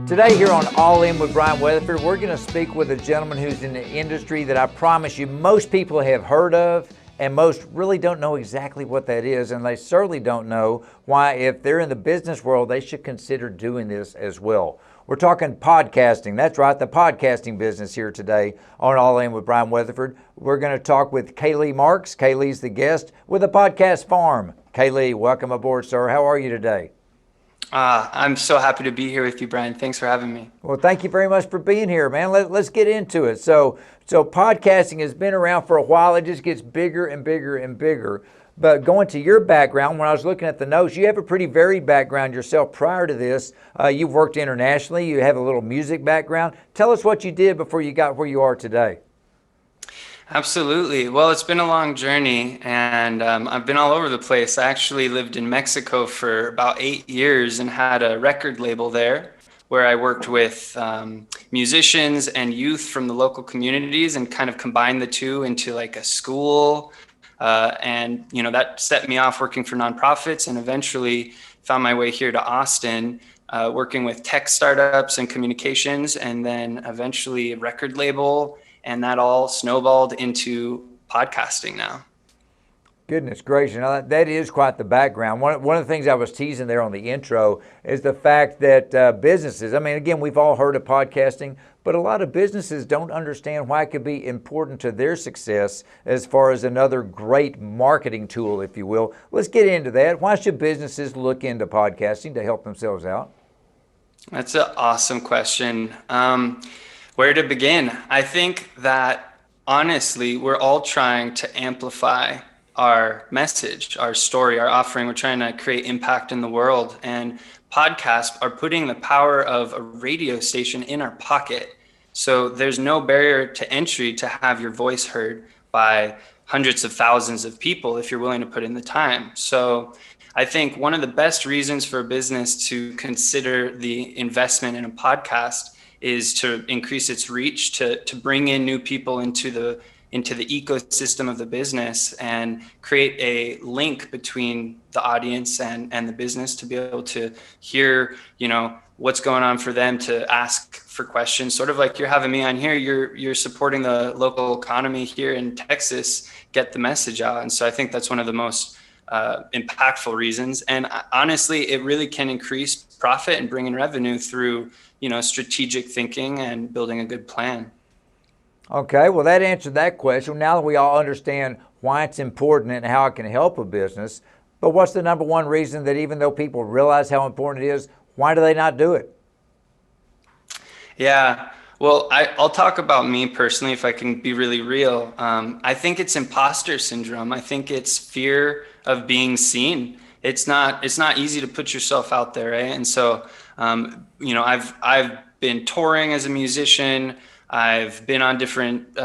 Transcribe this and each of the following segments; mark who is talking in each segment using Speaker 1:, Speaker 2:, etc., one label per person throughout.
Speaker 1: Today here on All In with Bryan Weatherford, we're going to speak with a gentleman who's in the industry that I promise you most people have heard of and most really don't know exactly what that is, and they certainly don't know why, if they're in the business world, they should consider doing this as well. We're talking podcasting. That's right, the podcasting business here today on All In with Bryan Weatherford. We're going to talk with K.Lee Marks. K.Lee's the guest with a podcast farm. K.Lee, welcome aboard, sir. How are you today?
Speaker 2: I'm so happy to be here with you, Bryan. Thanks for having me.
Speaker 1: Well, thank you very much for being here, man. Let's get into it. So podcasting has been around for a while. It just gets bigger and bigger and bigger. But going to your background, when I was looking at the notes, you have a pretty varied background yourself prior to this. You've worked internationally. You have a little music background. Tell us what you did before you got where you are today.
Speaker 2: Absolutely. Well, it's been a long journey, and I've been all over the place. I actually lived in Mexico for about 8 years and had a record label there where I worked with musicians and youth from the local communities and kind of combined the two into like a school. And, you know, that set me off working for nonprofits, and eventually found my way here to Austin, working with tech startups and communications, and then eventually a record label. And that all snowballed into podcasting now.
Speaker 1: Goodness gracious, now that is quite the background. One of the things I was teasing there on the intro is the fact that businesses, I mean, again, we've all heard of podcasting, but a lot of businesses don't understand why it could be important to their success as far as another great marketing tool, if you will. Let's get into that. Why should businesses look into podcasting to help themselves out?
Speaker 2: That's an awesome question. Where to begin? I think that honestly, we're all trying to amplify our message, our story, our offering. We're trying to create impact in the world, and podcasts are putting the power of a radio station in our pocket. So there's no barrier to entry to have your voice heard by hundreds of thousands of people if you're willing to put in the time. So I think one of the best reasons for a business to consider the investment in a podcast is to increase its reach, to bring in new people into the ecosystem of the business and create a link between the audience and the business, to be able to hear, you know, what's going on for them, to ask for questions. Sort of like you're having me on here, you're supporting the local economy here in Texas, get the message out. And so I think that's one of the most impactful reasons. And honestly, it really can increase profit and bring in revenue through, you know, strategic thinking and building a good plan.
Speaker 1: Okay, well, that answered that question. Now that we all understand why it's important and how it can help a business, but what's the number one reason that even though people realize how important it is, why do they not do it?
Speaker 2: Yeah, well, I'll talk about me personally, if I can be really real. I think it's imposter syndrome. I think it's fear of being seen. It's not easy to put yourself out there, right? And so, you know, I've been touring as a musician. I've been on different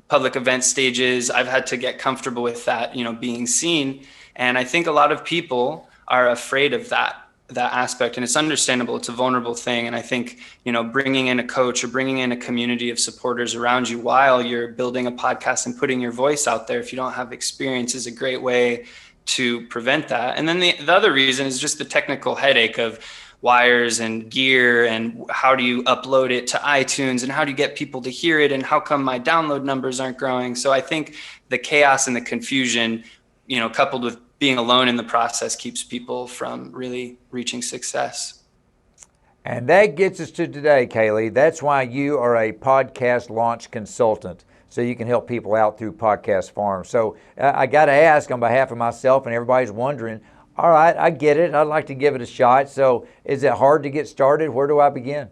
Speaker 2: public event stages. I've had to get comfortable with that, you know, being seen. And I think a lot of people are afraid of that aspect, and it's understandable. It's a vulnerable thing. And I think, you know, bringing in a coach or bringing in a community of supporters around you while you're building a podcast and putting your voice out there, if you don't have experience, is a great way to prevent that. And then the other reason is just the technical headache of wires and gear, and how do you upload it to iTunes, and how do you get people to hear it, and how come my download numbers aren't growing? So I think the chaos and the confusion, you know, coupled with being alone in the process, keeps people from really reaching success.
Speaker 1: And that gets us to today, K.Lee. That's why you are a podcast launch consultant, so you can help people out through Podcast Farm. So I got to ask on behalf of myself, and everybody's wondering, all right, I get it. I'd like to give it a shot. So is it hard to get started? Where do I begin?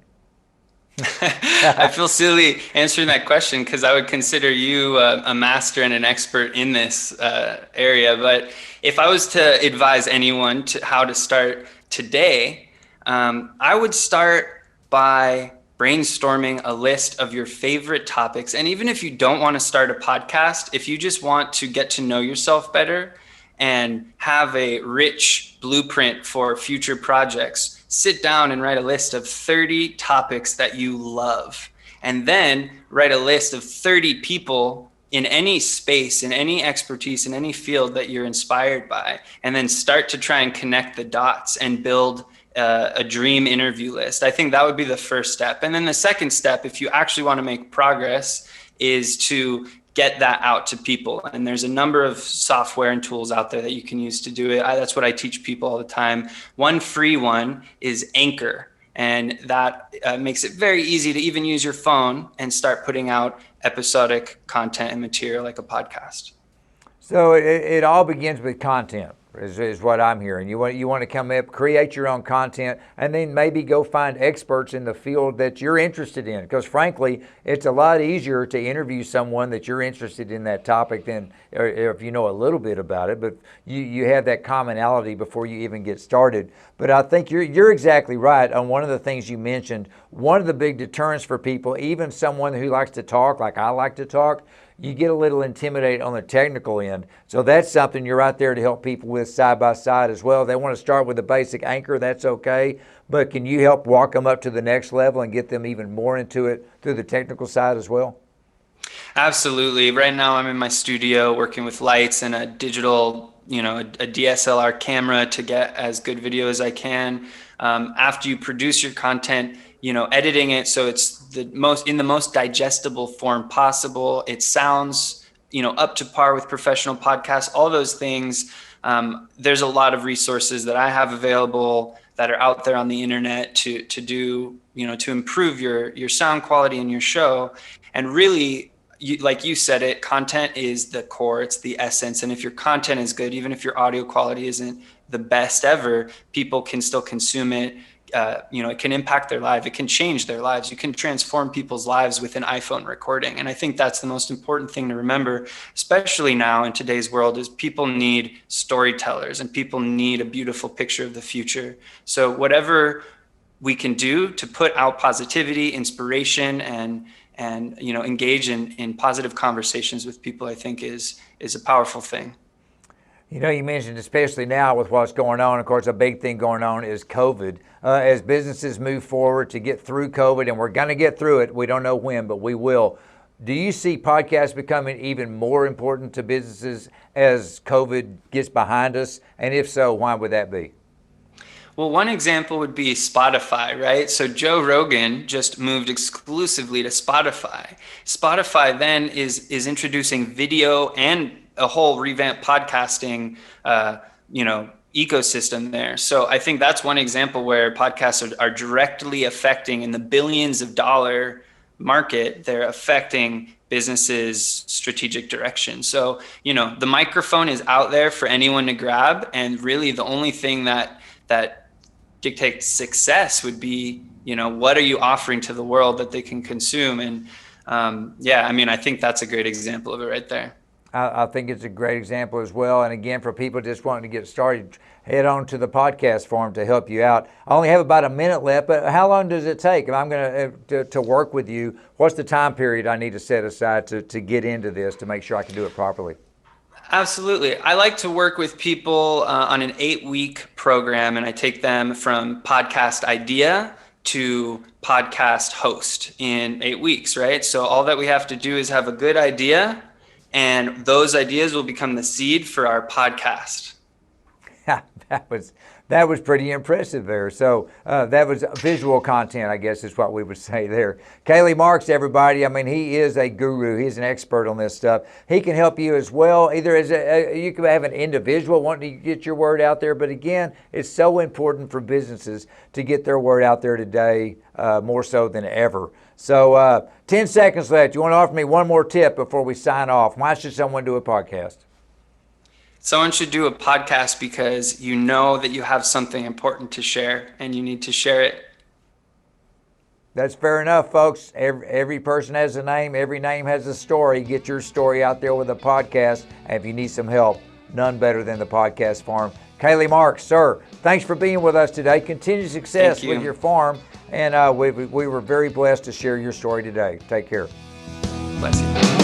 Speaker 2: I feel silly answering that question because I would consider you a master and an expert in this area. But if I was to advise anyone to how to start today, I would start by brainstorming a list of your favorite topics. And even if you don't want to start a podcast, if you just want to get to know yourself better and have a rich blueprint for future projects, sit down and write a list of 30 topics that you love, and then write a list of 30 people in any space, in any expertise, in any field that you're inspired by, and then start to try and connect the dots and build a dream interview list. I think that would be the first step. And then the second step, if you actually want to make progress, is to get that out to people. And there's a number of software and tools out there that you can use to do it. That's what I teach people all the time. One free one is Anchor. And that makes it very easy to even use your phone and start putting out episodic content and material like a podcast.
Speaker 1: So it all begins with content. Is what I'm hearing. You want to come up, create your own content, and then maybe go find experts in the field that you're interested in. Because frankly, it's a lot easier to interview someone that you're interested in that topic than if you know a little bit about it. But you have that commonality before you even get started. But I think you're exactly right on one of the things you mentioned. One of the big deterrents for people, even someone who likes to talk, like I like to talk, you get a little intimidated on the technical end. So that's something you're out there to help people with side by side as well. They want to start with a basic Anchor, that's okay. But can you help walk them up to the next level and get them even more into it through the technical side as well?
Speaker 2: Absolutely. Right now I'm in my studio working with lights and a digital, a DSLR camera to get as good video as I can. After you produce your content, editing it so it's in the most digestible form possible. It sounds, up to par with professional podcasts, all those things. There's a lot of resources that I have available that are out there on the internet to do, to improve your sound quality in your show. And really, like you said it, content is the core, it's the essence. And if your content is good, even if your audio quality isn't the best ever, people can still consume it. It can impact their life. It can change their lives. You can transform people's lives with an iPhone recording. And I think that's the most important thing to remember, especially now in today's world, is people need storytellers and people need a beautiful picture of the future. So whatever we can do to put out positivity, inspiration, and engage in positive conversations with people, I think is a powerful thing.
Speaker 1: You mentioned especially now with what's going on, of course, a big thing going on is COVID. As businesses move forward to get through COVID, and we're going to get through it, we don't know when, but we will. Do you see podcasts becoming even more important to businesses as COVID gets behind us? And if so, why would that be?
Speaker 2: Well, one example would be Spotify, right? So Joe Rogan just moved exclusively to Spotify. Spotify then is introducing video and a whole revamped podcasting, ecosystem there. So I think that's one example where podcasts are directly affecting, in the billions of dollar market, they're affecting businesses' strategic direction. So, the microphone is out there for anyone to grab. And really the only thing that dictates success would be, what are you offering to the world that they can consume? And I think that's a great example of it right there.
Speaker 1: I think it's a great example as well. And again, for people just wanting to get started, head on to the podcast forum to help you out. I only have about a minute left, but how long does it take? If I'm going to work with you, what's the time period I need to set aside to get into this to make sure I can do it properly?
Speaker 2: Absolutely. I like to work with people on an 8-week program, and I take them from podcast idea to podcast host in 8 weeks, right? So all that we have to do is have a good idea, and those ideas will become the seed for our podcast. That was
Speaker 1: pretty impressive there. So that was visual content, I guess is what we would say there. K.Lee Marks, everybody. I mean, he is a guru. He's an expert on this stuff. He can help you as well. Either as you can have an individual wanting to get your word out there, but again, it's so important for businesses to get their word out there today, more so than ever. So 10 seconds left. You want to offer me one more tip before we sign off? Why should someone do a podcast?
Speaker 2: Someone should do a podcast because you know that you have something important to share and you need to share it.
Speaker 1: That's fair enough, folks. Every person has a name. Every name has a story. Get your story out there with a podcast. And if you need some help, none better than the podcast farm. K.Lee Marks, sir, thanks for being with us today. Continued success with your farm. And we were very blessed to share your story today. Take care.
Speaker 2: Bless you.